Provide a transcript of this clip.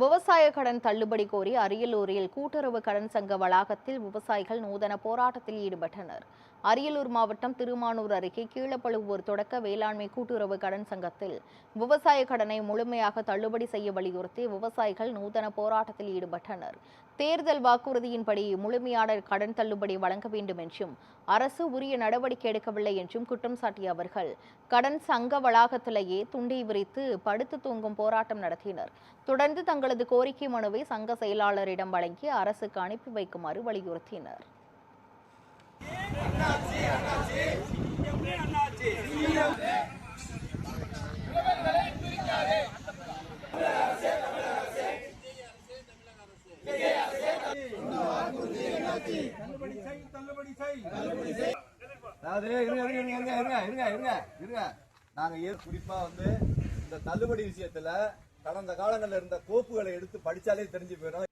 விவசாய கடன் தள்ளுபடி கோரி அரியலூரில் கூட்டுறவு கடன் சங்க வளாகத்தில் விவசாயிகள் நூதன போராட்டத்தில் ஈடுபட்டனர். அரியலூர் மாவட்டம் திருமானூர் அருகே கீழப்பழுவூர் தொடக்க வேளாண்மை கூட்டுறவு கடன் சங்கத்தில் விவசாய கடனை முழுமையாக தள்ளுபடி செய்ய வலியுறுத்தி விவசாயிகள் நூதன போராட்டத்தில் ஈடுபட்டனர். தேர்தல் வாக்குறுதியின்படி முழுமையான கடன் தள்ளுபடி வழங்க வேண்டும் என்றும் அரசு உரிய நடவடிக்கை எடுக்கவில்லை என்றும் குற்றம் சாட்டிய அவர்கள் கடன் சங்க வளாகத்திலேயே துண்டை விரித்து படுத்து தூங்கும் போராட்டம் நடத்தினர். தொடர்ந்து தங்களது கோரிக்கை மனுவை சங்க செயலாளரிடம் வழங்கி அரசுக்கு அனுப்பி வைக்குமாறு வலியுறுத்தினர். நாங்க குறிப்பா இந்த தள்ளுபடி விஷயத்துல கடந்த காலங்களில் இருந்த கோப்புகளை எடுத்து படிச்சாலே தெரிஞ்சு போயிடும்.